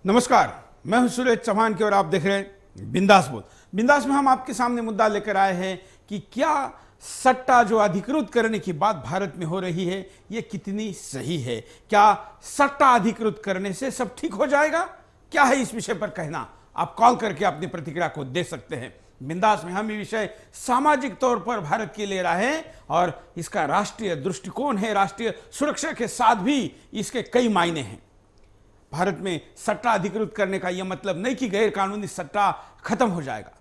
नमस्कार, मैं हूं सुरेश चौहान की और आप देख रहे हैं बिंदास बोल। बिंदास में हम आपके सामने मुद्दा लेकर आए हैं कि क्या सट्टा जो अधिकृत करने की बात भारत में हो रही है ये कितनी सही है। क्या सट्टा अधिकृत करने से सब ठीक हो जाएगा? क्या है इस विषय पर कहना? आप कॉल करके अपनी प्रतिक्रिया को दे सकते हैं। बिंदास में हम ये विषय सामाजिक तौर पर भारत के ले रहे हैं और इसका राष्ट्रीय दृष्टिकोण है, राष्ट्रीय सुरक्षा के साथ भी इसके कई मायने हैं। भारत में सट्टा अधिकृत करने का यह मतलब नहीं कि गैर कानूनी सट्टा खत्म हो जाएगा।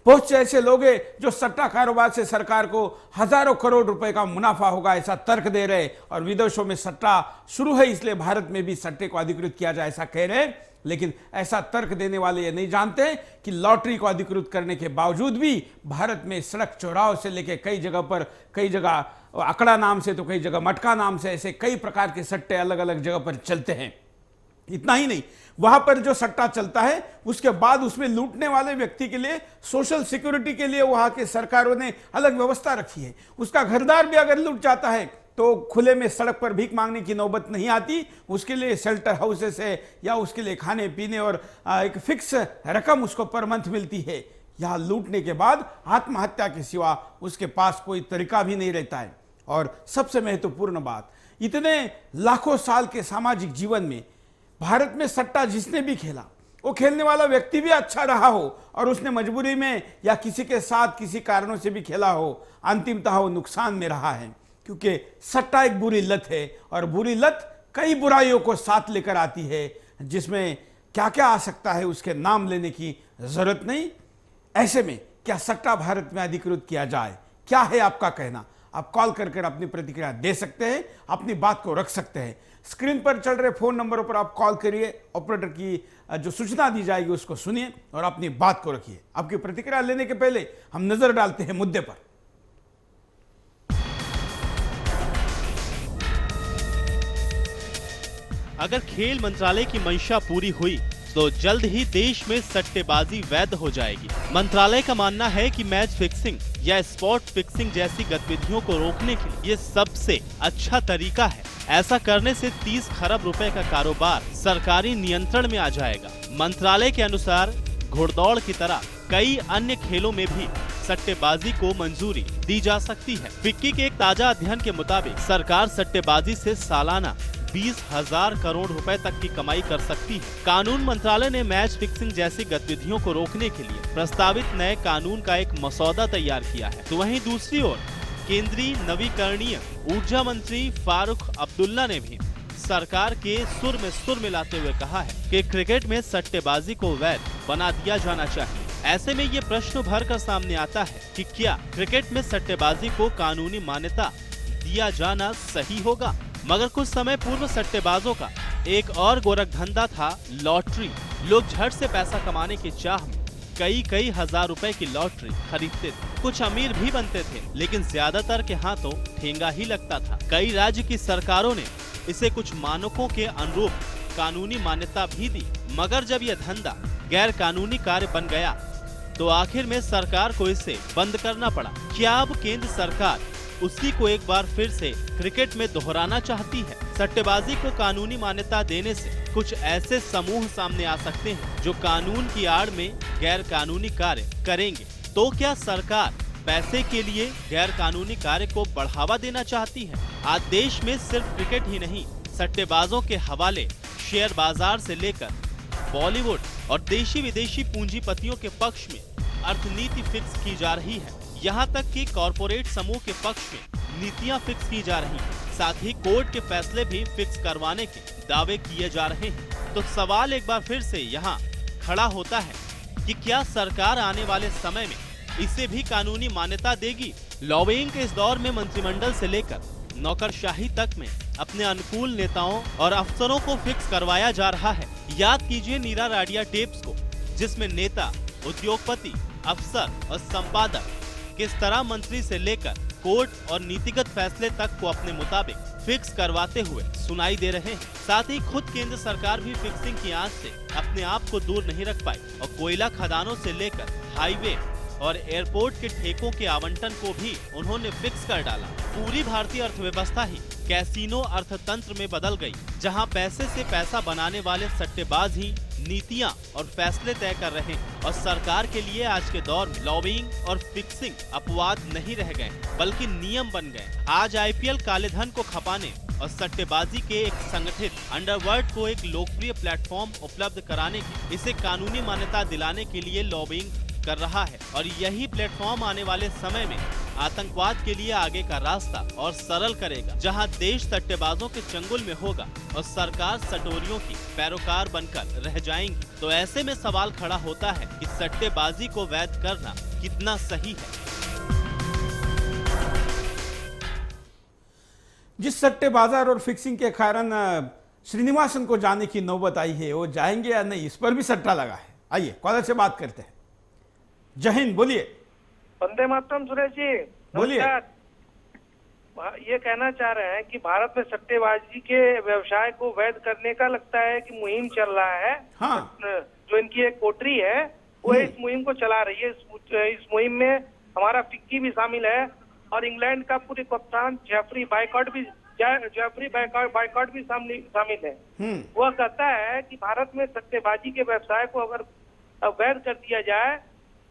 बहुत से ऐसे लोग हैं जो सट्टा कारोबार से सरकार को हजारों करोड़ रुपए का मुनाफा होगा ऐसा तर्क दे रहे और विदेशों में सट्टा शुरू है इसलिए भारत में भी सट्टे को अधिकृत किया जाए ऐसा कह रहे। लेकिन ऐसा तर्क देने वाले ये नहीं जानते कि लॉटरी को अधिकृत करने के बावजूद भी भारत में सड़क चौराहों से लेकर कई जगह अकड़ा नाम से तो कई जगह मटका नाम से ऐसे कई प्रकार के सट्टे अलग अलग जगह पर चलते हैं। इतना ही नहीं, वहां पर जो सट्टा चलता है उसके बाद उसमें लूटने वाले व्यक्ति के लिए सोशल सिक्योरिटी के लिए वहां के सरकारों ने अलग व्यवस्था रखी है। उसका घरदार भी अगर लूट जाता है तो खुले में सड़क पर भीख मांगने की नौबत नहीं आती। उसके लिए शेल्टर हाउसेस है या उसके लिए खाने पीने और एक फिक्स रकम उसको पर मंथ मिलती है। यहां लूटने के बाद आत्महत्या के सिवा उसके पास कोई तरीका भी नहीं रहता है। और सबसे महत्वपूर्ण बात, इतने लाखों साल के सामाजिक जीवन में भारत में सट्टा जिसने भी खेला वो खेलने वाला व्यक्ति भी अच्छा रहा हो और उसने मजबूरी में या किसी के साथ किसी कारणों से भी खेला हो, अंतिमतः वो नुकसान में रहा है। क्योंकि सट्टा एक बुरी लत है और बुरी लत कई बुराइयों को साथ लेकर आती है जिसमें क्या क्या आ सकता है उसके नाम लेने की जरूरत नहीं। ऐसे में क्या सट्टा भारत में अधिकृत किया जाए? क्या है आपका कहना? आप कॉल कर अपनी प्रतिक्रिया दे सकते हैं, अपनी बात को रख सकते हैं। स्क्रीन पर चल रहे फोन नंबरों पर आप कॉल करिए, ऑपरेटर की जो सूचना दी जाएगी उसको सुनिए और अपनी बात को रखिए। आपकी प्रतिक्रिया लेने के पहले हम नजर डालते हैं मुद्दे पर। अगर खेल मंत्रालय की मंशा पूरी हुई तो जल्द ही देश में सट्टेबाजी वैध हो जाएगी। मंत्रालय का मानना है कि मैच फिक्सिंग या स्पॉट फिक्सिंग जैसी गतिविधियों को रोकने के लिए ये सबसे अच्छा तरीका है। ऐसा करने से 30 खरब रुपए का कारोबार सरकारी नियंत्रण में आ जाएगा। मंत्रालय के अनुसार घुड़दौड़ की तरह कई अन्य खेलों में भी सट्टेबाजी को मंजूरी दी जा सकती है। फिक्की के एक ताजा अध्ययन के मुताबिक सरकार सट्टेबाजी से सालाना 20,000 करोड़ रुपए तक की कमाई कर सकती है। कानून मंत्रालय ने मैच फिक्सिंग जैसी गतिविधियों को रोकने के लिए प्रस्तावित नए कानून का एक मसौदा तैयार किया है। तो वहीं दूसरी ओर केंद्रीय नवीकरणीय ऊर्जा मंत्री फारूक अब्दुल्ला ने भी सरकार के सुर में सुर मिलाते हुए कहा है कि क्रिकेट में सट्टेबाजी को वैध बना दिया जाना चाहिए। ऐसे में ये प्रश्न उभर कर सामने आता है कि क्या क्रिकेट में सट्टेबाजी को कानूनी मान्यता दिया जाना सही होगा? मगर कुछ समय पूर्व सट्टेबाजों का एक और गोरख धंधा था लॉटरी। लोग झट से पैसा कमाने की चाह में कई हजार रुपए की लॉटरी खरीदते थे। कुछ अमीर भी बनते थे लेकिन ज्यादातर के हाथों ठेंगा ही लगता था। कई राज्य की सरकारों ने इसे कुछ मानकों के अनुरूप कानूनी मान्यता भी दी, मगर जब यह धंधा गैर कानूनी कार्य बन गया तो आखिर में सरकार को इसे बंद करना पड़ा। क्या अब केंद्र सरकार उसी को एक बार फिर से क्रिकेट में दोहराना चाहती है? सट्टेबाजी को कानूनी मान्यता देने से कुछ ऐसे समूह सामने आ सकते हैं जो कानून की आड़ में गैर कानूनी कार्य करेंगे। तो क्या सरकार पैसे के लिए गैर कानूनी कार्य को बढ़ावा देना चाहती है? आज देश में सिर्फ क्रिकेट ही नहीं, सट्टेबाजों के हवाले शेयर बाजार से लेकर बॉलीवुड और देशी विदेशी पूंजीपतियों के पक्ष में अर्थनीति फिक्स की जा रही है। यहाँ तक कि कॉरपोरेट समूह के पक्ष में नीतियाँ फिक्स की जा रही हैं। साथ ही कोर्ट के फैसले भी फिक्स करवाने के दावे किए जा रहे हैं। तो सवाल एक बार फिर से यहाँ खड़ा होता है कि क्या सरकार आने वाले समय में इसे भी कानूनी मान्यता देगी? लॉबिंग के इस दौर में मंत्रिमंडल से लेकर नौकरशाही तक में अपने अनुकूल नेताओं और अफसरों को फिक्स करवाया जा रहा है। याद कीजिए नीरा राडिया टेप्स को, जिसमें नेता, उद्योगपति, अफसर और संपादक किस तरह मंत्री से लेकर कोर्ट और नीतिगत फैसले तक को अपने मुताबिक फिक्स करवाते हुए सुनाई दे रहे हैं। साथ ही खुद केंद्र सरकार भी फिक्सिंग की आंच से अपने आप को दूर नहीं रख पाई और कोयला खदानों से लेकर हाईवे और एयरपोर्ट के ठेकों के आवंटन को भी उन्होंने फिक्स कर डाला। पूरी भारतीय अर्थव्यवस्था ही कैसीनो अर्थतंत्र में बदल गई, जहां पैसे से पैसा बनाने वाले सट्टेबाज ही नीतियां और फैसले तय कर रहे हैं और सरकार के लिए आज के दौर में लॉबिंग और फिक्सिंग अपवाद नहीं रह गए बल्कि नियम बन गए। आज आईपीएल काले धन को खपाने और सट्टेबाजी के एक संगठित अंडरवर्ल्ड को एक लोकप्रिय प्लेटफॉर्म उपलब्ध कराने की, इसे कानूनी मान्यता दिलाने के लिए लॉबिंग कर रहा है और यही प्लेटफॉर्म आने वाले समय में आतंकवाद के लिए आगे का रास्ता और सरल करेगा, जहां देश सट्टेबाजों के चंगुल में होगा और सरकार सटोरियों की पैरोकार बनकर रह जाएंगी। तो ऐसे में सवाल खड़ा होता है कि सट्टेबाजी को वैध करना कितना सही है। जिस सट्टे बाजार और फिक्सिंग के कारण श्रीनिवासन को जाने की नौबत आई है, वो जाएंगे या नहीं, इस पर भी सट्टा लगा है। आइए कॉलर से बात करते हैं। जय हिंद, बोलिए। वंदे मातरम सुरेश जी, बोलिए। ये कहना चाह रहे हैं कि भारत में सट्टेबाजी के व्यवसाय को वैध करने का लगता है कि मुहिम चल रहा है। हाँ। जो इनकी एक कोटरी है वो इस मुहिम को चला रही है। इस मुहिम में हमारा फिक्की भी शामिल है और इंग्लैंड का पूरे कप्तान जेफरी बायकॉट भी शामिल है। वह कहता है कि भारत में सट्टेबाजी के व्यवसाय को अगर वैध कर दिया जाए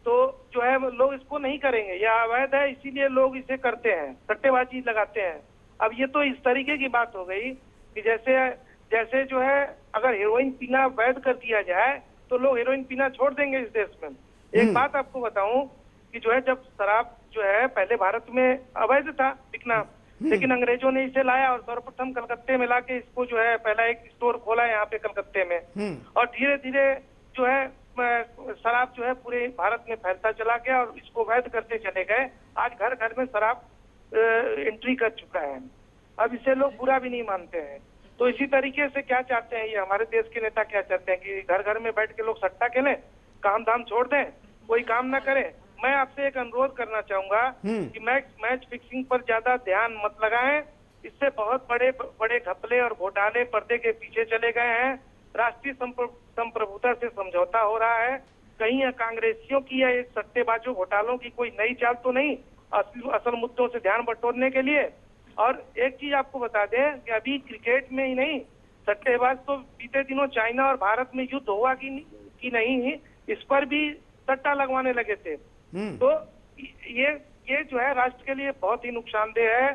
तो जो है लोग इसको नहीं करेंगे, यह अवैध है, इसीलिए लोग इसे करते हैं, सट्टेबाजी लगाते हैं। अब ये तो इस तरीके की बात हो गई कि जैसे जो है अगर हेरोइन पीना वैध कर दिया जाए तो लोग हेरोइन पीना छोड़ देंगे इस देश में। एक बात आपको बताऊं कि जो है जब शराब जो है पहले भारत में अवैध था बिकना, लेकिन अंग्रेजों ने इसे लाया और सर्वप्रथम कलकत्ते में लाके इसको जो है पहला एक स्टोर खोला यहाँ पे कलकत्ते में, और धीरे धीरे जो है शराब जो है पूरे भारत में फैलता चला गया और इसको वैध करते चले गए। आज घर घर में शराब एंट्री कर चुका है। अब इसे लोग बुरा भी नहीं मानते हैं। तो इसी तरीके से क्या चाहते हैं ये हमारे देश के नेता, क्या चाहते हैं कि घर घर में बैठ के लोग सट्टा खेलें, काम धाम छोड़ दें, कोई काम ना करें। मैं आपसे एक अनुरोध करना चाहूंगा कि मैच फिक्सिंग पर ज्यादा ध्यान मत लगाएं। इससे बहुत बड़े बड़े घपले और घोटाले पर्दे के पीछे चले गए हैं। राष्ट्रीय संप्रभुता से समझौता हो रहा है। कहीं कांग्रेसियों की या सट्टेबाजों घोटालों की कोई नई चाल तो नहीं, असल मुद्दों से ध्यान बटोरने के लिए। और एक चीज आपको बता दें कि अभी क्रिकेट में ही नहीं, सट्टेबाज तो बीते दिनों चाइना और भारत में युद्ध हुआ कि नहीं, इस पर भी सट्टा लगवाने लगे थे। तो ये जो है राष्ट्र के लिए बहुत ही नुकसानदेह है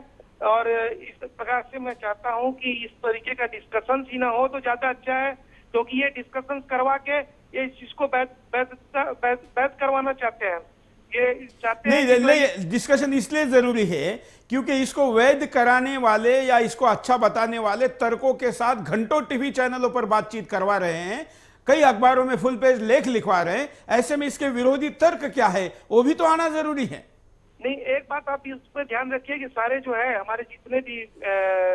और इस प्रकार से मैं चाहता हूं कि इस तरीके का डिस्कशन ही ना हो तो ज्यादा अच्छा है, क्योंकि ये डिस्कशन करवा के ये इस चीज को वैध करवाना चाहते हैं। ये चाहते हैं नहीं, डिस्कशन इसलिए जरूरी है क्योंकि इसको वैध कराने वाले या इसको अच्छा बताने वाले तर्कों के साथ घंटों टीवी चैनलों पर बातचीत करवा रहे हैं, कई अखबारों में फुल पेज लेख लिखवा रहे हैं। ऐसे में इसके विरोधी तर्क क्या है वो भी तो आना जरूरी है। नहीं, एक बात आप इस पर ध्यान रखिए कि सारे जो है हमारे जितने भी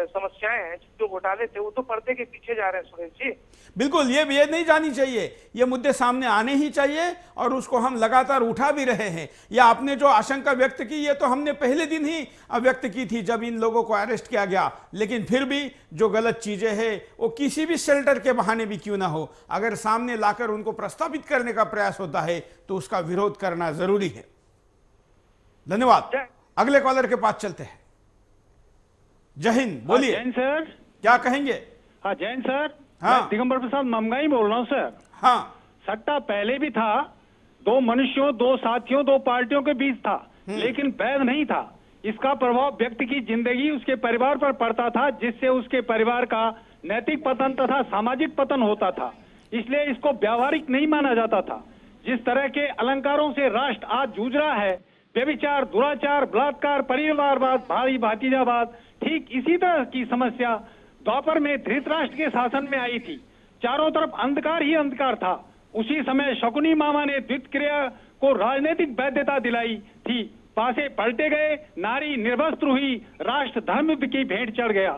समस्याएं हैं, जो घोटाले थे, वो तो पर्दे के पीछे जा रहे हैं सुरेश जी। बिल्कुल, ये नहीं जानी चाहिए, ये मुद्दे सामने आने ही चाहिए और उसको हम लगातार उठा भी रहे हैं। या आपने जो आशंका व्यक्त की, ये तो हमने पहले दिन ही व्यक्त की थी जब इन लोगों को अरेस्ट किया गया। लेकिन फिर भी जो गलत चीजें हैं वो किसी भी शेल्टर के बहाने भी क्यों ना हो, अगर सामने लाकर उनको प्रस्तावित करने का प्रयास होता है तो उसका विरोध करना जरूरी है। धन्यवाद। अगले कॉलर के पास चलते हैं। जय हिंद, बोलिए। जैन सर, क्या कहेंगे? हाँ जैन सर, हाँ। मैं दिगंबर प्रसाद ममगाई बोल रहा हूँ सर। हाँ, सट्टा पहले भी था, दो मनुष्यों, दो साथियों, दो पार्टियों के बीच था, लेकिन वैध नहीं था। इसका प्रभाव व्यक्ति की जिंदगी, उसके परिवार पर पड़ता था, जिससे उसके परिवार का नैतिक पतन तथा सामाजिक पतन होता था। इसलिए इसको व्यावहारिक नहीं माना जाता था। जिस तरह के अलंकारों से राष्ट्र आज जूझ रहा है, व्यभिचार, दुराचार, बलात्कार, परिवारवाद, भाई भतीजावाद, ठीक इसी तरह की समस्या द्वापर में धृतराष्ट्र के शासन में आई थी। चारों तरफ अंधकार ही अंधकार था। उसी समय शकुनी मामा ने द्वितक्रिया को राजनीतिक वैधता दिलाई थी। पासे पलटे गए, नारी निर्वस्त्र हुई, राष्ट्र धर्म की भेंट चढ़ गया।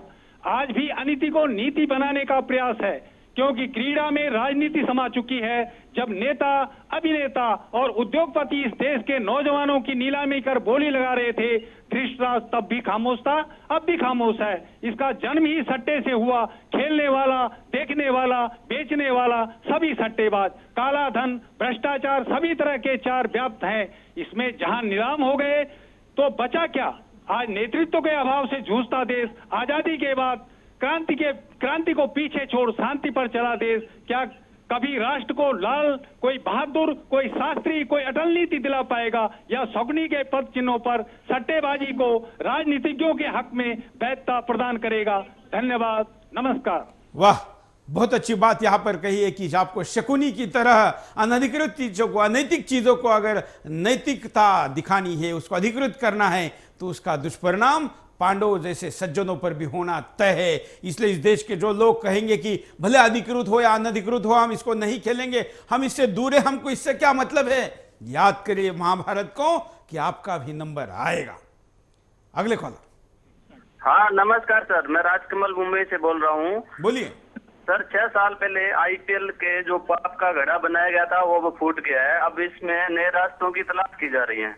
आज भी अनीति को नीति बनाने का प्रयास है, क्योंकि क्रीड़ा में राजनीति समा चुकी है। जब नेता, अभिनेता और उद्योगपति इस देश के नौजवानों की नीलामी कर बोली लगा रहे थे, धृतराष्ट्र तब भी खामोश था, अब भी खामोश है। इसका जन्म ही सट्टे से हुआ। खेलने वाला, देखने वाला, बेचने वाला, सभी सट्टेबाज, काला धन, भ्रष्टाचार, सभी तरह के चार व्याप्त हैं। इसमें जहां नीलाम हो गए तो बचा क्या? आज नेतृत्व के अभाव से जूझता देश, आजादी के बाद क्रांति को पीछे छोड़ शांति पर चला देश। क्या कभी राष्ट्र को लाल, कोई बहादुर, कोई शास्त्री, कोई अटल नीति दिला पाएगा या शकुनी के पद चिन्हों पर सट्टेबाजी को राजनीतिज्ञों के हक में वैधता प्रदान करेगा। धन्यवाद, नमस्कार। वाह, बहुत अच्छी बात यहां पर कही है कि आपको शकुनी की तरह अनधिकृत चीजों को, अनैतिक चीजों को अगर नैतिकता दिखानी है, उसको अधिकृत करना है, तो उसका दुष्परिणाम पांडवों जैसे सज्जनों पर भी होना तय है। इसलिए इस देश के जो लोग कहेंगे कि भले अधिकृत हो या अनधिकृत हो, हम इसको नहीं खेलेंगे, हम इससे दूर है, हमको इससे क्या मतलब है, याद करिए महाभारत को कि आपका भी नंबर आएगा। अगले कॉलर। हाँ नमस्कार सर, मैं राजकमल मुंबई से बोल रहा हूँ। बोलिए सर। 6 साल पहले आईपीएल के जो पाप का घड़ा बनाया गया था वो फूट गया है। अब इसमें नए रास्तों की तलाश की जा रही है।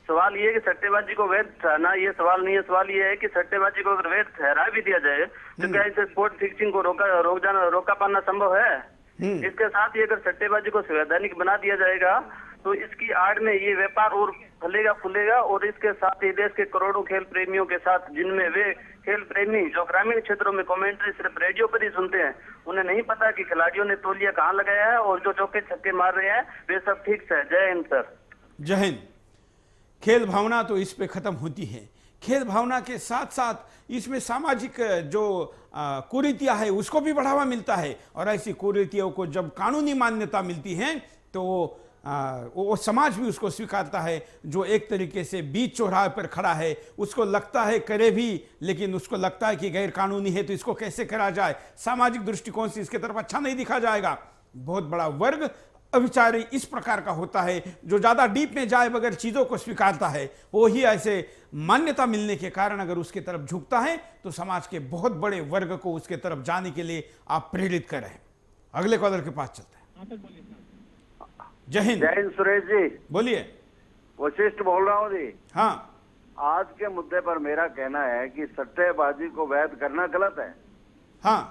सवाल ये है कि सट्टेबाजी को वैध ठहराना, ये सवाल नहीं है। सवाल ये है कि सट्टेबाजी को अगर वैध ठहरा भी दिया जाए तो क्या इसे स्पोर्ट फिक्सिंग को रोका पाना संभव है? इसके साथ ही अगर सट्टेबाजी को संवैधानिक बना दिया जाएगा तो इसकी आड़ में ये व्यापार और फलेगा फूलेगा, और इसके साथ ही देश के करोड़ों खेल प्रेमियों के साथ, जिनमें वे खेल प्रेमी जो ग्रामीण क्षेत्रों में कमेंट्री सिर्फ रेडियो पर ही सुनते हैं, उन्हें नहीं पता कि खिलाड़ियों ने तौलिया कहाँ लगाया है और जो चौके छक्के मार रहे हैं वे सब ठीक है। जय हिंद सर। जय हिंद। खेल भावना तो इस पे खत्म होती है। खेल भावना के साथ साथ इसमें सामाजिक जो कुरीतियां है उसको भी बढ़ावा मिलता है, और ऐसी कुरीतियों को जब कानूनी मान्यता मिलती है तो वो समाज भी उसको स्वीकारता है। जो एक तरीके से बीच चौराहे पर खड़ा है, उसको लगता है करे भी, लेकिन उसको लगता है कि गैर कानूनी है तो इसको कैसे करा जाए, सामाजिक दृष्टिकोण से इसके तरफ अच्छा नहीं दिखा जाएगा। बहुत बड़ा वर्ग अविचारी इस प्रकार का होता है जो ज्यादा डीप में जाए बगैर चीजों को स्वीकारता है। वो ही ऐसे मान्यता मिलने के कारण अगर उसके तरफ झुकता है तो समाज के बहुत बड़े वर्ग को उसके तरफ जाने के लिए आप प्रेरित कर रहे हैं। अगले कॉलर के पास चलते हैं। जय हिंद। जय हिंद सुरेश जी। बोलिए। वशिष्ठ बोल रहा हूँ जी। हाँ, आज के मुद्दे पर मेरा कहना है कि सट्टेबाजी को वैध करना गलत है। हाँ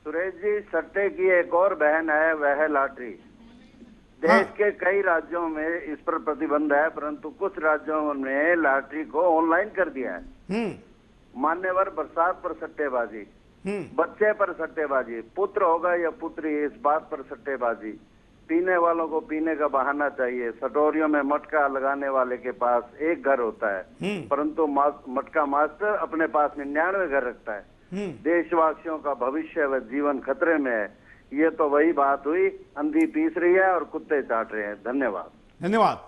सुरेश जी, सट्टे की एक और बहन है, वह है लॉटरी। देश के कई राज्यों में इस पर प्रतिबंध है, परंतु कुछ राज्यों ने लॉटरी को ऑनलाइन कर दिया है। मान्यवर बरसात पर सट्टेबाजी, बच्चे पर सट्टेबाजी, पुत्र होगा या पुत्री इस बात पर सट्टेबाजी। पीने वालों को पीने का बहाना चाहिए। सटोरियों में मटका लगाने वाले के पास एक घर होता है, परंतु मटका मास्टर अपने पास 99 घर रखता है। देशवासियों का भविष्य व जीवन खतरे में है। ये तो वही बात हुई, अंधी पीस रही है और कुत्ते चाट रहे हैं। धन्यवाद। धन्यवाद।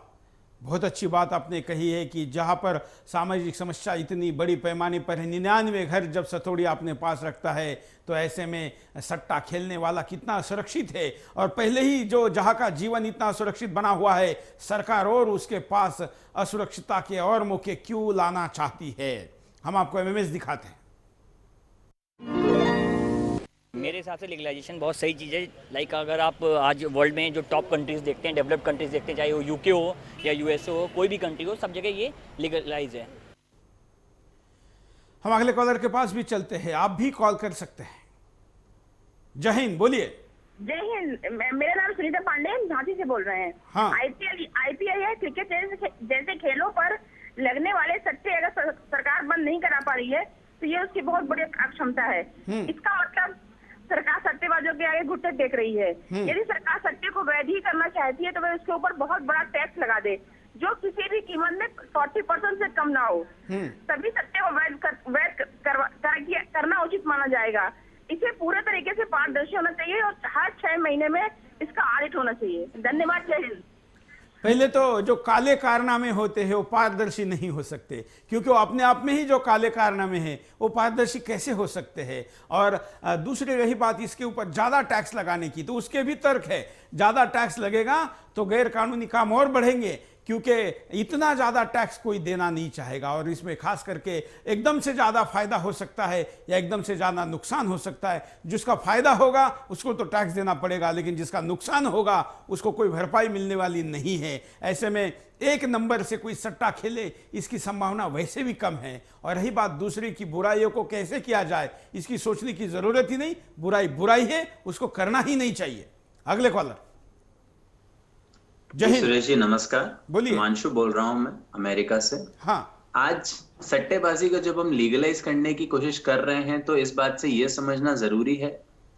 बहुत अच्छी बात आपने कही है कि जहां पर सामाजिक समस्या इतनी बड़ी पैमाने पर है, 99 घर जब सतोड़ी अपने पास रखता है, तो ऐसे में सट्टा खेलने वाला कितना सुरक्षित है। और पहले ही जो जहां का जीवन इतना सुरक्षित बना हुआ है, सरकार और उसके पास असुरक्षितता के और मौके क्यों लाना चाहती है। हम आपको एमएमएस दिखाते हैं। मेरे हिसाब से लीगलाइजेशन बहुत सही चीज़ है। लाइक अगर आप आज वर्ल्ड में जो टॉप कंट्रीज देखते हैं, डेवलप्ड कंट्रीज देखते हैं, चाहे वो यूके हो या यूएसए हो, कोई भी कंट्री हो, सब जगह ये लीगलाइज है। हम अगले कॉलर के पास भी चलते हैं, आप भी कॉल कर सकते हैं। जय हिंद। बोलिए। जय हिंद। मेरा नाम सुनीता पांडे, झांसी से बोल रहे हैं। हाँ। आईपीएल है, क्रिकेट जैसे खेलों पर लगने वाले सट्टे अगर सरकार बंद नहीं करा पा रही है तो ये उसकी बहुत बड़ी अक्षमता है। इसका मतलब सरकार सट्टेबाजों के आगे घुटने टेक रही है। यदि सरकार सट्टे को वैध ही करना चाहती है तो वह उसके ऊपर बहुत बड़ा टैक्स लगा दे, जो किसी भी कीमत में 40% से कम ना हो। तभी सट्टे को वैध करना उचित माना जाएगा। इसे पूरे तरीके से पारदर्शी होना चाहिए और हर 6 महीने में इसका ऑडिट होना चाहिए। धन्यवाद। जय हिंद। पहले तो जो काले कारनामे होते हैं वो पारदर्शी नहीं हो सकते, क्योंकि वो अपने आप में ही जो काले कारनामे हैं वो पारदर्शी कैसे हो सकते हैं। और दूसरी रही बात इसके ऊपर ज़्यादा टैक्स लगाने की, तो उसके भी तर्क है। ज़्यादा टैक्स लगेगा तो गैर कानूनी काम और बढ़ेंगे, क्योंकि इतना ज़्यादा टैक्स कोई देना नहीं चाहेगा। और इसमें खास करके एकदम से ज़्यादा फायदा हो सकता है या एकदम से ज़्यादा नुकसान हो सकता है। जिसका फायदा होगा उसको तो टैक्स देना पड़ेगा, लेकिन जिसका नुकसान होगा उसको कोई भरपाई मिलने वाली नहीं है। ऐसे में एक नंबर से कोई सट्टा खेले इसकी संभावना वैसे भी कम है। और रही बात दूसरी की बुराइयों को कैसे किया जाए, इसकी सोचने की जरूरत ही नहीं। बुराई बुराई है, उसको करना ही नहीं चाहिए। अगले कॉलर। जय हिंद। सुरेश जी नमस्कार। बोलिए। हिमांशु बोल रहा हूं मैं अमेरिका से। हाँ। आज सट्टेबाजी को जब हम लीगलाइज करने की कोशिश कर रहे हैं तो इस बात से यह समझना जरूरी है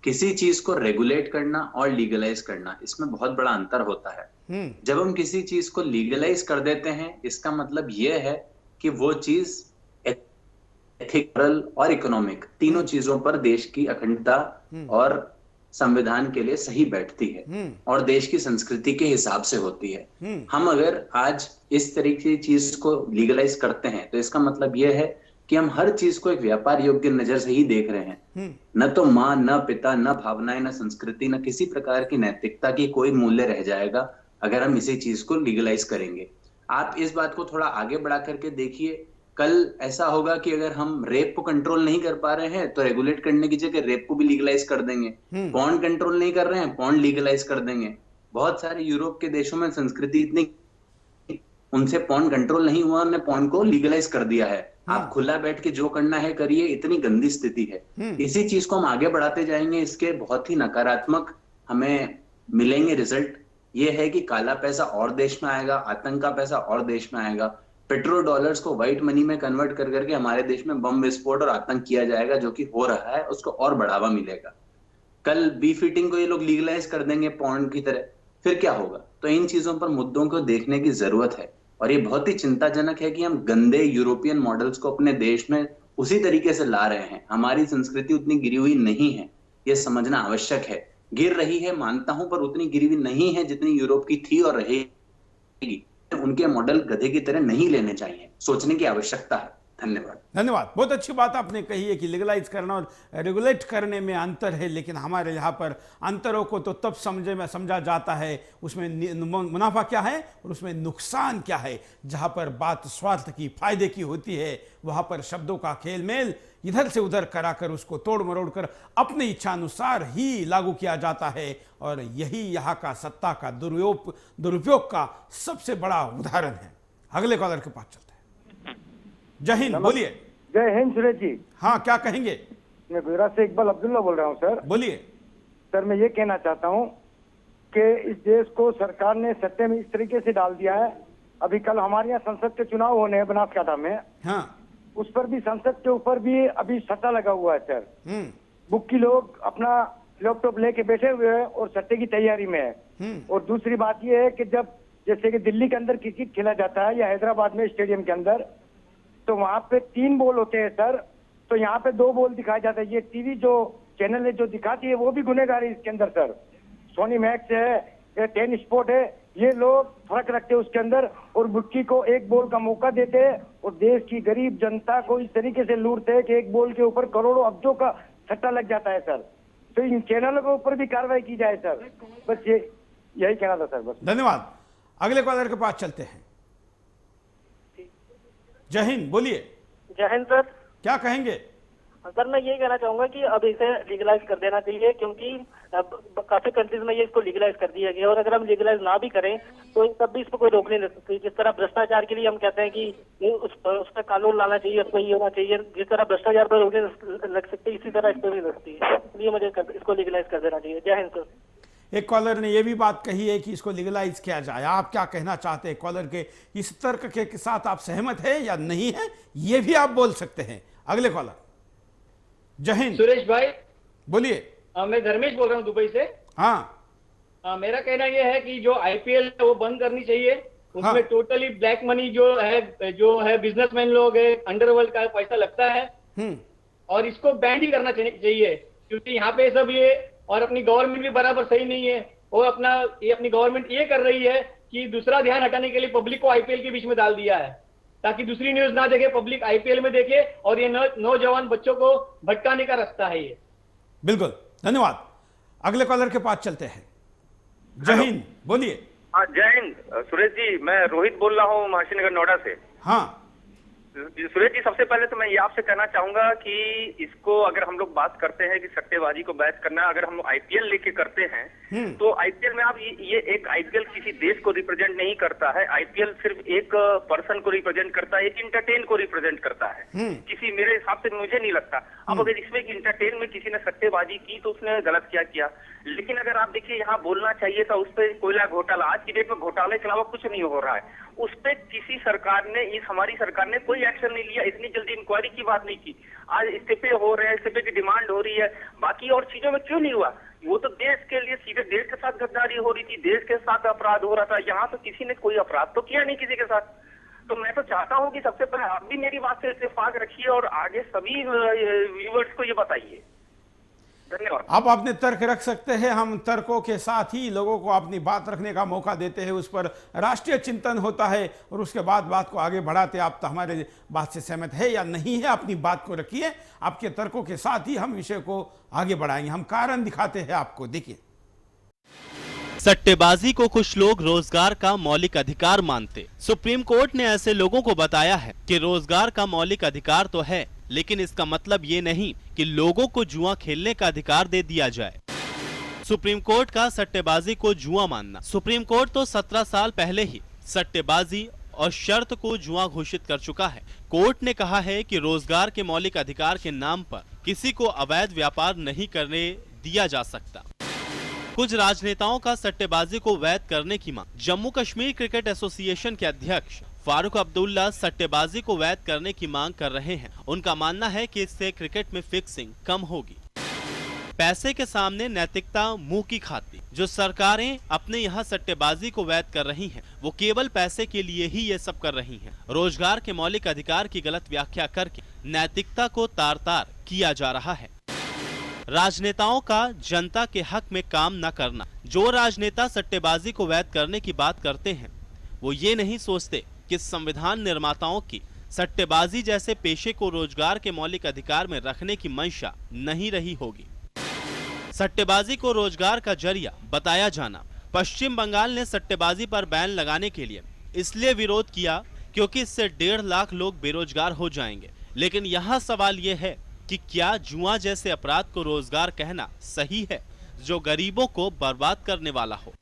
किसी चीज को रेगुलेट करना और लीगलाइज करना, इसमें बहुत बड़ा अंतर होता है। जब हम किसी चीज को लीगलाइज कर देते हैं, इसका मतलब यह है कि वो चीज एथिकल और इकोनॉमिक तीनों चीजों पर देश की अखंडता और संविधान के लिए सही बैठती है और देश की संस्कृति के हिसाब से होती है। हम अगर आज इस तरीके की चीज को लीगलाइज करते हैं तो इसका मतलब यह है कि हम हर चीज को एक व्यापार योग्य नजर से ही देख रहे हैं। न तो माँ, न पिता, न भावनाएं, न संस्कृति, न किसी प्रकार की नैतिकता की कोई मूल्य रह जाएगा अगर हम इसी चीज को लीगलाइज करेंगे। आप इस बात को थोड़ा आगे बढ़ा करके देखिए, कल ऐसा होगा कि अगर हम रेप को कंट्रोल नहीं कर पा रहे हैं तो रेगुलेट करने की जगह रेप को भी लीगलाइज कर देंगे। पॉर्न कंट्रोल नहीं कर रहे हैं, पॉर्न लीगलाइज कर देंगे। बहुत सारे यूरोप के देशों में संस्कृति इतनी, उनसे पॉर्न कंट्रोल नहीं हुआ, उन्होंने पॉर्न को लीगलाइज कर दिया है। आप खुला बैठ के जो करना है करिए, इतनी गंदी स्थिति है। इसी चीज को हम आगे बढ़ाते जाएंगे, इसके बहुत ही नकारात्मक हमें मिलेंगे रिजल्ट। ये है कि काला पैसा और देश में आएगा, आतंक का पैसा और देश में आएगा, पेट्रोल डॉलर्स को व्हाइट मनी में कन्वर्ट कर करके हमारे देश में बम विस्फोट और आतंक किया जाएगा, जो कि हो रहा है, उसको और बढ़ावा मिलेगा। कल बीफ ईटिंग को ये लोग लीगलाइज कर देंगे पॉर्न की तरह, फिर क्या होगा? तो इन चीजों पर मुद्दों को देखने की जरूरत है और ये बहुत ही चिंताजनक है कि हम गंदे यूरोपियन मॉडल्स को अपने देश में उसी तरीके से ला रहे हैं। हमारी संस्कृति उतनी गिरी हुई नहीं है, ये समझना आवश्यक है। गिर रही है मानता हूं, पर उतनी गिरी हुई नहीं है जितनी यूरोप की थी और रहेगी। उनके मॉडल गधे की तरह नहीं लेने चाहिए, सोचने की आवश्यकता है। धन्यवाद। धन्यवाद। बहुत अच्छी बात आपने कही है कि लीगलाइज करना और रेगुलेट करने में अंतर है, लेकिन हमारे यहाँ पर अंतरों को तो तब समझा जाता है उसमें मुनाफा क्या है और उसमें नुकसान क्या है। जहाँ पर बात स्वार्थ की, फायदे की होती है, वहाँ पर शब्दों का खेल मेल इधर से उधर कराकर उसको तोड़ मरोड़ कर अपनी इच्छानुसार ही लागू किया जाता है और यही यहाँ का सत्ता का दुरुपयोग का सबसे बड़ा उदाहरण है। अगले कॉलर के पास चलते हैं। जय हिंद, बोलिए। जय हिंद सुरेश जी। हाँ, क्या कहेंगे? मैं गुजरात से इकबाल अब्दुल्ला बोल रहा हूँ सर। बोलिए। सर मैं ये कहना चाहता हूँ कि इस देश को सरकार ने सत्ते में इस तरीके से डाल दिया है। अभी कल हमारे यहाँ संसद के चुनाव होने हैं बनासकांठा में। हाँ। उस पर भी, संसद के ऊपर भी अभी सट्टा लगा हुआ है सर। बुक्की लोग अपना लैपटॉप लेके बैठे हुए हैं और सट्टे की तैयारी में है। और दूसरी बात ये है कि जब जैसे कि दिल्ली के अंदर क्रिकेट खेला जाता है या हैदराबाद में स्टेडियम के अंदर, तो वहां पे 3 बॉल होते हैं सर, तो यहाँ पे 2 बॉल दिखाया जाता है। ये टीवी जो चैनल है जो दिखाती है वो भी गुनहगार है इसके अंदर सर। सोनी मैक्स है या 10 स्पोर्ट है, ये लोग फर्क रखते हैं उसके अंदर और बुक्की को 1 बॉल का मौका देते हैं और देश की गरीब जनता को इस तरीके से लूटते हैं कि 1 बॉल के ऊपर करोड़ों अब्जों का सट्टा लग जाता है सर। तो इन चैनलों के ऊपर भी कार्रवाई की जाए सर। बस यही कहना था सर। बस धन्यवाद। अगले कॉलर के पास चलते हैं। जय हिंद, बोलिए। जय हिंद सर। क्या कहेंगे? सर मैं ये कहना चाहूंगा कि अब इसे लीगलाइज कर देना चाहिए, क्योंकि अब काफी कंट्रीज में ये इसको लीगलाइज कर दिया गया और अगर हम लीगलाइज ना भी करें तो तब भी इसको कोई रोक नहीं लग सकती। जिस तरह भ्रष्टाचार के लिए हम कहते हैं कि उस पर कानून लाना चाहिए, उसको ये होना चाहिए, जिस तरह भ्रष्टाचार पर रोक नहीं लग सकती इसी तरह इस पर भी लगती है। इसलिए मुझे इसको लीगलाइज कर देना चाहिए। जय हिंद सर। एक कॉलर ने यह भी बात कही है कि इसको लीगलाइज किया जाए। आप क्या कहना चाहते हैं? कॉलर के इस तर्क के साथ आप सहमत है या नहीं है, ये भी आप बोल सकते हैं। अगले कॉलर। जय हिंद। सुरेश भाई बोलिए। मैं धर्मेश बोल रहा हूँ दुबई से। हाँ। मेरा कहना यह है कि जो आईपीएल है वो बंद करनी चाहिए। उसमें टोटली ब्लैक मनी जो है बिजनेसमैन लोग है, अंडरवर्ल्ड का पैसा लगता है और इसको बैन ही करना चाहिए, क्योंकि यहाँ पे सब ये और अपनी गवर्नमेंट भी बराबर सही नहीं है और अपनी गवर्नमेंट ये कर रही है कि दूसरा ध्यान हटाने के लिए पब्लिक को आईपीएल के बीच में डाल दिया है ताकि दूसरी न्यूज ना देखे, पब्लिक आईपीएल में देखे और ये नौजवान बच्चों को भटकाने का रास्ता है ये। बिल्कुल, धन्यवाद। अगले कॉलर के पास चलते हैं। जय हिंद, बोलिए। हाँ जय हिंद सुरेश जी, मैं रोहित बोल रहा हूँ महाशिनगर नोएडा से। हाँ सुरेश जी, सबसे पहले तो मैं ये आपसे कहना चाहूंगा कि इसको अगर हम लोग बात करते हैं कि सट्टेबाजी को बैच करना, अगर हम आईपीएल लेके करते हैं तो आईपीएल में आप ये एक आईपीएल किसी देश को रिप्रेजेंट नहीं करता है। आईपीएल सिर्फ एक पर्सन को रिप्रेजेंट करता है, एक इंटरटेन को रिप्रेजेंट करता है। किसी, मेरे हिसाब से मुझे नहीं लगता। अब अगर इसमें इंटरटेन में किसी ने सट्टेबाजी की तो उसने गलत क्या किया, लेकिन अगर आप देखिए यहाँ बोलना चाहिए था उस पर कोयला घोटाला। आज की डेट में घोटाले के अलावा कुछ नहीं हो रहा है। उस पर किसी सरकार ने, हमारी सरकार ने कोई कोई एक्शन नहीं लिया, इतनी जल्दी इंक्वायरी की बात नहीं की। आज इस्तीफे हो रहे हैं, इस्तीफे की डिमांड हो रही है, बाकी और चीजों में क्यों नहीं हुआ? वो तो देश के लिए सीधे देश के साथ गद्दारी हो रही थी, देश के साथ अपराध हो रहा था। यहाँ तो किसी ने कोई अपराध तो किया नहीं किसी के साथ। तो मैं तो चाहता हूँ कि सबसे पहले आप भी मेरी बात से इत्तेफाक रखिए और आगे सभी व्यूअर्स को ये बताइए। धन्यवाद। आप अपने तर्क रख सकते हैं, हम तर्कों के साथ ही लोगों को अपनी बात रखने का मौका देते हैं, उस पर राष्ट्रीय चिंतन होता है और उसके बाद बात को आगे बढ़ाते। आप तो हमारे बात से सहमत है या नहीं है, अपनी बात को रखिए, आपके तर्कों के साथ ही हम विषय को आगे बढ़ाएंगे। हम कारण दिखाते हैं आपको, देखिए। सट्टेबाजी को कुछ लोग रोजगार का मौलिक अधिकार मानते। सुप्रीम कोर्ट ने ऐसे लोगों को बताया है कि रोजगार का मौलिक अधिकार तो है, लेकिन इसका मतलब ये नहीं कि लोगों को जुआ खेलने का अधिकार दे दिया जाए। सुप्रीम कोर्ट का सट्टेबाजी को जुआ मानना। सुप्रीम कोर्ट तो 17 साल पहले ही सट्टेबाजी और शर्त को जुआ घोषित कर चुका है। कोर्ट ने कहा है कि रोजगार के मौलिक अधिकार के नाम पर किसी को अवैध व्यापार नहीं करने दिया जा सकता। कुछ राजनेताओं का सट्टेबाजी को वैध करने की मांग। जम्मू कश्मीर क्रिकेट एसोसिएशन के अध्यक्ष फारूक अब्दुल्ला सट्टेबाजी को वैध करने की मांग कर रहे हैं। उनका मानना है कि इससे क्रिकेट में फिक्सिंग कम होगी। पैसे के सामने नैतिकता मुंह की खाती। जो सरकारें अपने यहाँ सट्टेबाजी को वैध कर रही हैं, वो केवल पैसे के लिए ही ये सब कर रही हैं। रोजगार के मौलिक अधिकार की गलत व्याख्या करके नैतिकता को तार-तार किया जा रहा है। राजनेताओं का जनता के हक में काम न करना। जो राजनेता सट्टेबाजी को वैध करने की बात करते हैं, वो ये नहीं सोचते कि संविधान निर्माताओं की सट्टेबाजी जैसे पेशे को रोजगार के मौलिक अधिकार में रखने की मंशा नहीं रही होगी। सट्टेबाजी को रोजगार का जरिया बताया जाना। पश्चिम बंगाल ने सट्टेबाजी पर बैन लगाने के लिए इसलिए विरोध किया क्योंकि इससे 1.5 लाख लोग बेरोजगार हो जाएंगे। लेकिन यहाँ सवाल ये है कि क्या जुआ जैसे अपराध को रोजगार कहना सही है, जो गरीबों को बर्बाद करने वाला हो?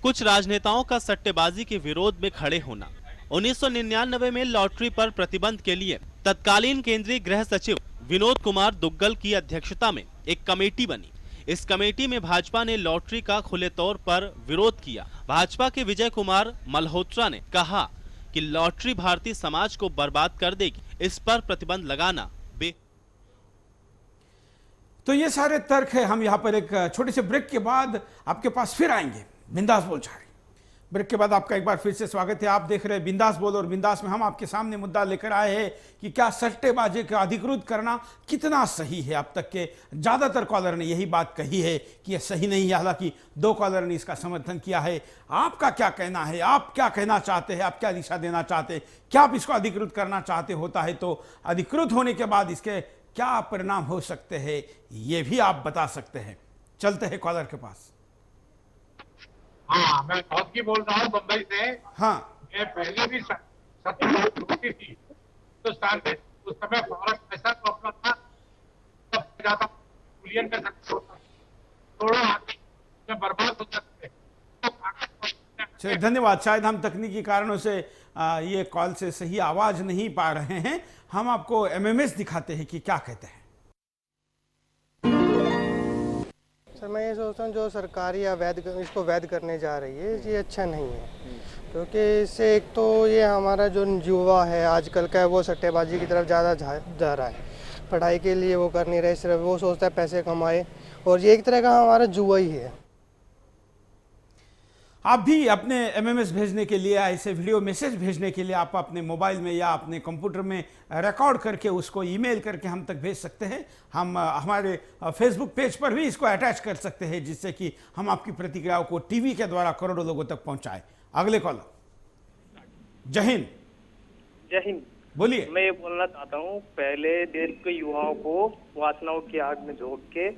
कुछ राजनेताओं का सट्टेबाजी के विरोध में खड़े होना। 1999 में लॉटरी पर प्रतिबंध के लिए तत्कालीन केंद्रीय गृह सचिव विनोद कुमार दुग्गल की अध्यक्षता में एक कमेटी बनी। इस कमेटी में भाजपा ने लॉटरी का खुले तौर पर विरोध किया। भाजपा के विजय कुमार मल्होत्रा ने कहा कि लॉटरी भारतीय समाज को बर्बाद कर देगी, इस पर प्रतिबंध लगाना तो ये सारे तर्क है। हम यहाँ पर एक छोटे से ब्रेक के बाद आपके पास फिर आएंगे। बिंदास बोल छा रही। ब्रेक के बाद आपका एक बार फिर से स्वागत है। आप देख रहे हैं बिंदास बोल और बिंदास में हम आपके सामने मुद्दा लेकर आए हैं कि क्या सट्टेबाजी का अधिकृत करना कितना सही है। अब तक के ज़्यादातर कॉलर ने यही बात कही है कि यह सही नहीं है। हालांकि 2 कॉलर ने इसका समर्थन किया है। आपका क्या कहना है? आप क्या कहना चाहते हैं? आप क्या दिशा देना चाहते हैं? क्या आप इसको अधिकृत करना चाहते होता है तो अधिकृत होने के बाद इसके क्या परिणाम हो सकते हैं, ये भी आप बता सकते हैं। चलते हैं कॉलर के पास। हाँ, मैं की बोल रहा हूँ बम्बई से। हाँ, मैं पहले भी सट्टेबाजी होती थी हिंदुस्तान में। उस समय फॉरेन पैसा तो अपना था, तब ज्यादा मिलियन का सट्टा होता, करोड़ों आदमी बर्बाद हो सकते। चलिए धन्यवाद। शायद हम तकनीकी कारणों से ये कॉल से सही आवाज नहीं पा रहे हैं। हम आपको एमएमएस दिखाते हैं कि क्या कहते हैं। सर मैं ये सोचता हूँ जो सरकार या इसको वैध करने जा रही है ये अच्छा नहीं है, क्योंकि इससे एक तो ये हमारा जो युवा है आजकल का वो सट्टेबाजी की तरफ ज़्यादा जा रहा है। पढ़ाई के लिए वो कर नहीं रहे, सिर्फ वो सोचता है पैसे कमाए, और ये एक तरह का हमारा जुआ ही है। आप भी अपने एमएमएस भेजने के लिए, ऐसे वीडियो मैसेज भेजने के लिए आप अपने मोबाइल में या अपने कंप्यूटर में रिकॉर्ड करके उसको ईमेल करके हम तक भेज सकते हैं। हम हमारे फेसबुक पेज पर भी इसको अटैच कर सकते हैं, जिससे कि हम आपकी प्रतिक्रियाओं को टीवी के द्वारा करोड़ों लोगों तक पहुंचाएं। अगले कॉलर। जय हिंद। जय हिंद। बोलिए। मैं ये बोलना चाहता हूँ, पहले देश के युवाओं को वासनाओं की आग में झोंक के।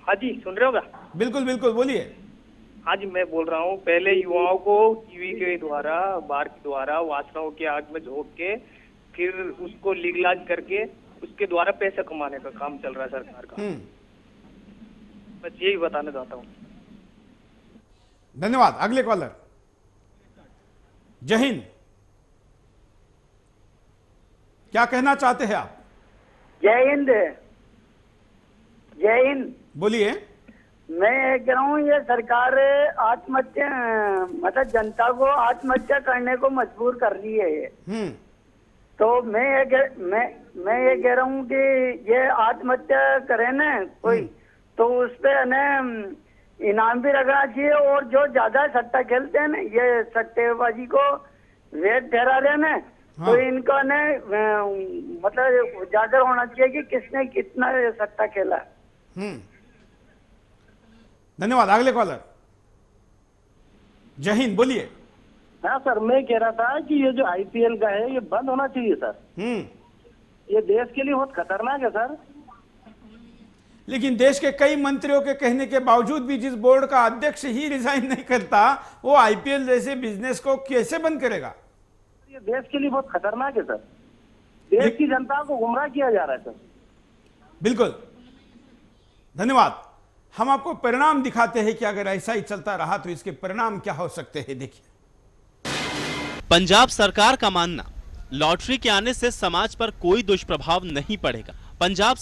हाँ जी, सुन रहे होगा? बिल्कुल बिल्कुल, बोलिए। आज मैं बोल रहा हूँ, पहले युवाओं को टीवी के द्वारा, बार के द्वारा वासनाओं की आग में झोंक के फिर उसको लीगलाइज करके उसके द्वारा पैसे कमाने का काम चल रहा है सरकार का। बस यही बताना चाहता हूँ। धन्यवाद। अगले कॉलर। जय हिंद। क्या कहना चाहते हैं आप? जय हिंद। जय हिंद। बोलिए। मैं ये कह रहा हूँ ये सरकार आत्महत्या मतलब जनता को आत्महत्या करने को मजबूर कर रही है ये। तो मैं ये कह रहा हूँ कि ये आत्महत्या करे ना कोई तो उस पे इनाम भी रखना चाहिए, और जो ज्यादा सट्टा खेलते हैं ना ये सट्टेबाजी को वैध ठहरा रहे हैं ना, तो इनका ने मतलब उजागर होना चाहिए कि किसने कितना सट्टा खेला। धन्यवाद। अगले कॉलर। जय हिंद, बोलिए। हाँ सर, मैं कह रहा था कि ये जो आईपीएल का है ये बंद होना चाहिए सर। ये देश के लिए बहुत खतरनाक है सर। लेकिन देश के कई मंत्रियों के कहने के बावजूद भी जिस बोर्ड का अध्यक्ष ही रिजाइन नहीं करता, वो आईपीएल जैसे बिजनेस को कैसे बंद करेगा? ये देश के लिए बहुत खतरनाक है सर। देश की जनता को गुमराह किया जा रहा है सर। बिल्कुल, धन्यवाद। हम आपको परिणाम दिखाते हैं कि अगर ऐसा ही चलता रहा तो इसके परिणाम क्या हो सकते हैं। देखिए, पंजाब सरकार का मानना, लॉटरी के आने से समाज पर कोई दुष्प्रभाव नहीं पड़ेगा। पंजाब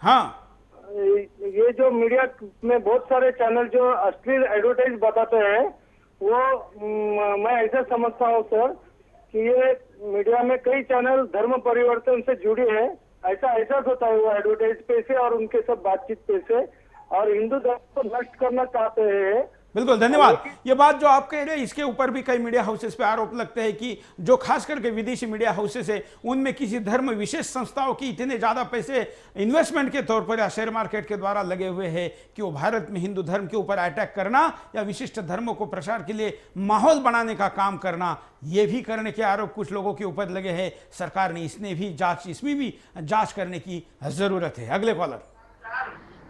हाँ, ये जो मीडिया में बहुत सारे चैनल जो अश्लील एडवर्टाइज बताते हैं वो मैं ऐसा समझता हूँ सर कि ये मीडिया में कई चैनल धर्म परिवर्तन से जुड़े हैं, ऐसा एहसास होता है वो एडवर्टाइज पे से और उनके सब बातचीत पे से, और हिंदू धर्म को नष्ट करना चाहते हैं। बिल्कुल, धन्यवाद। ये बात जो आप कह रहे हैं इसके ऊपर भी कई मीडिया हाउसेस पे आरोप लगते हैं कि जो खास करके विदेशी मीडिया हाउसेस है उनमें किसी धर्म विशेष संस्थाओं की इतने ज्यादा पैसे इन्वेस्टमेंट के तौर पर या शेयर मार्केट के द्वारा लगे हुए हैं कि वो भारत में हिंदू धर्म के ऊपर अटैक करना या विशिष्ट धर्मों को प्रचार के लिए माहौल बनाने का काम करना, ये भी करने के आरोप कुछ लोगों के ऊपर लगे हैं। सरकार ने इसमें भी जांच करने की जरूरत है। अगले कॉलर,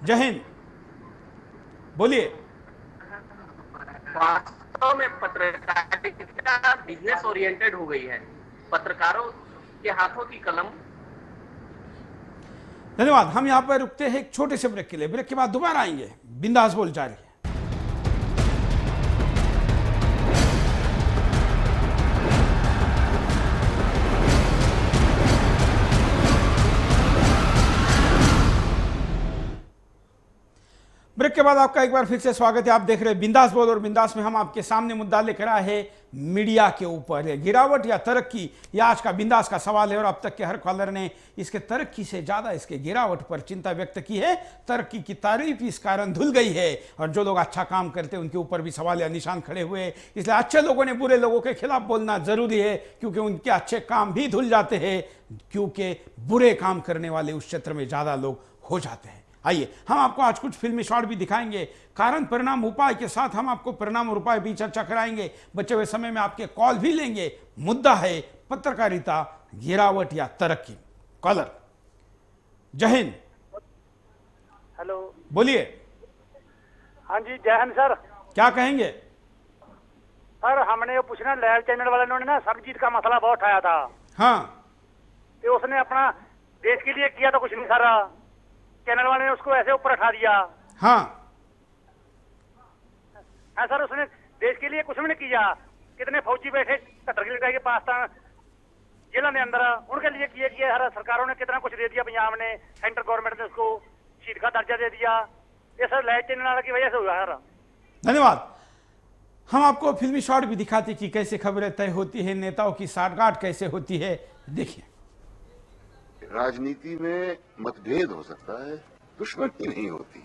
जय हिंद, बोलिए। वास्तव में पत्रकारिता बिजनेस ओरिएंटेड हो गई है, पत्रकारों के हाथों की कलम। धन्यवाद। हम यहां पर रुकते हैं एक छोटे से ब्रेक के लिए। ब्रेक के बाद दोबारा आएंगे। बिंदास बोल जारी है। ब्रेक के बाद आपका एक बार फिर से स्वागत है। आप देख रहे हैं बिंदास बोल, और बिंदास में हम आपके सामने मुद्दा लेकर आए हैं मीडिया के ऊपर, गिरावट या तरक्की, यह आज का बिंदास का सवाल है। और अब तक के हर कॉलर ने इसके तरक्की से ज्यादा इसके गिरावट पर चिंता व्यक्त की है। तरक्की की तारीफ इस कारण धुल गई है, और जो लोग अच्छा काम करते हैं उनके ऊपर भी सवाल या निशान खड़े हुए। इसलिए अच्छे लोगों ने बुरे लोगों के खिलाफ बोलना जरूरी है, क्योंकि उनके अच्छे काम भी धुल जाते हैं, क्योंकि बुरे काम करने वाले उस क्षेत्र में ज्यादा लोग हो जाते हैं। आइए हम आपको आज कुछ फिल्मी शॉट भी दिखाएंगे। कारण परिणाम उपाय के साथ हम आपको परिणाम और उपाय भी चर्चा कराएंगे। बचे हुए समय में आपके कॉल भी लेंगे। मुद्दा है पत्रकारिता, गिरावट या तरक्की। कॉलर, जय हिंद, हेलो, बोलिए। हाँ जी, जय हिंद सर। क्या कहेंगे? सर हमने ये पूछना, लाइव चैनल वाले ने ना सरजीत का मसला बहुत उठाया था। हाँ, तो उसने अपना देश के लिए किया तो कुछ नहीं सर, चैनल वाले ने उसको ऐसे ऊपर उठा दिया। हाँ, हाँ सर, उसने देश के लिए कुछ भी नहीं किया। कितने फौजी बैठे कतर की लड़ाई के पास था जिला ने अंदर, उनके लिए किए हर सरकारों ने कितना कुछ दे दिया। पंजाब ने, सेंट्रल गवर्नमेंट ने उसको शहीद का दर्जा दे दिया। ये सब लाइव चैनल वाले की वजह से हुआ सर। धन्यवाद। हम आपको फिल्मी शॉट भी दिखाते कि कैसे खबरें तय होती है, नेताओं की साठगांठ कैसे होती है। देखिए, राजनीति में मतभेद हो सकता है, दुश्मनी नहीं होती।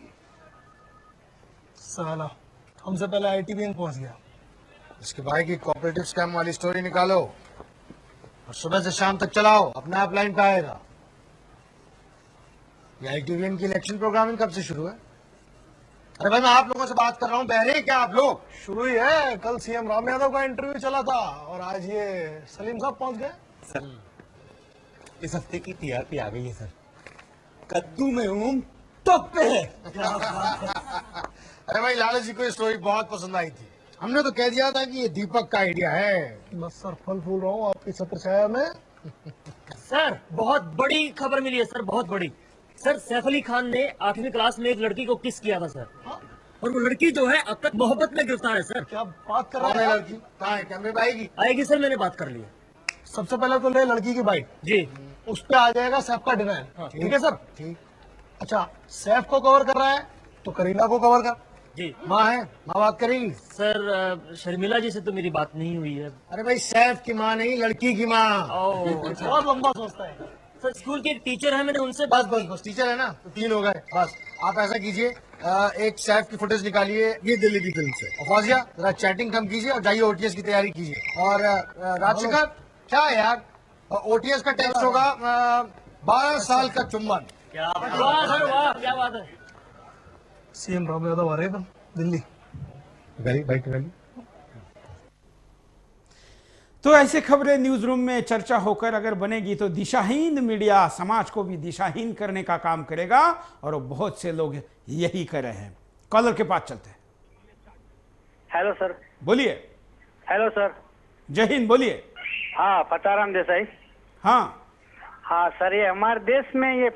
साला हमसे पहले ITBN पहुंच गया। इसके भाई की कोऑपरेटिव स्कैम वाली स्टोरी निकालो और सुबह से शाम तक चलाओ, अपने आप लाइन पे आएगा। ये ITBN की इलेक्शन प्रोग्रामिंग कब से शुरू है? अरे भाई मैं आप लोगों से बात कर रहा हूँ, बहरे हैं क्या आप लोग? शुरू ही है। कल CM राम यादव का इंटरव्यू चला था और आज ये सलीम साहब पहुंच गए। सर इस हफ्ते की TRP आ गई है सर। कद्दू में हूँ टॉप पे है। अरे भाई लाला जी को ये स्टोरी बहुत पसंद आई थी। हमने तो कह दिया था कि ये दीपक का आइडिया है। बस सर फल फूल रहा हूँ आपकी छत्र छाया में। सर बहुत बड़ी खबर मिली है सर, बहुत बड़ी। सर सैफ अली खान ने 8वीं क्लास में एक लड़की को किस किया था सर, और वो लड़की जो है अब तक मोहब्बत में गिरफ्तार है सर। क्या बात कर रहा है? लड़की कहाँ है? कैमरे में आएगी? आएगी सर, मैंने बात कर ली है। सबसे पहले तो ले लड़की की बाइट जी, उस पे आ जाएगा सैफ का डिनाइल। ठीक है सर? ठीक। अच्छा, सैफ को कवर कर रहा है तो करीना को कवर कर। जी, माँ है, माँ बात करेगी। सर शर्मिला जी से तो मेरी बात नहीं हुई है। अरे भाई सैफ की माँ नहीं, लड़की की माँ। बहुत लंबा सोचता है सर। स्कूल के एक टीचर है, मैंने उनसे बस टीचर है ना, तो 3 हो गए। बस आप ऐसा कीजिए, एक सैफ की फुटेज निकालिए ये दिल्ली की फिल्म से। फौजिया जरा चैटिंग कम कीजिए और जाइए OTS की तैयारी कीजिए। और राजशेखर क्या है यार, OTS का टेक्स्ट होगा 12 साल का चुम्बन। क्या वाह सर, वाह क्या बात है। CM राम यादव आ रहे हैं दिल्ली। बाइक निकालिए। तो ऐसे खबरें न्यूज रूम में चर्चा होकर अगर बनेगी तो दिशाहीन मीडिया समाज को भी दिशाहीन करने का काम करेगा, और बहुत से लोग यही कर रहे हैं। कॉलर के पास चलते हैं। Hello sir. बोलिए। Hello sir. जय हिंद, बोलिए। हाँ, पताराम देसाई। हाँ हाँ सर, ये हमारे देश में ये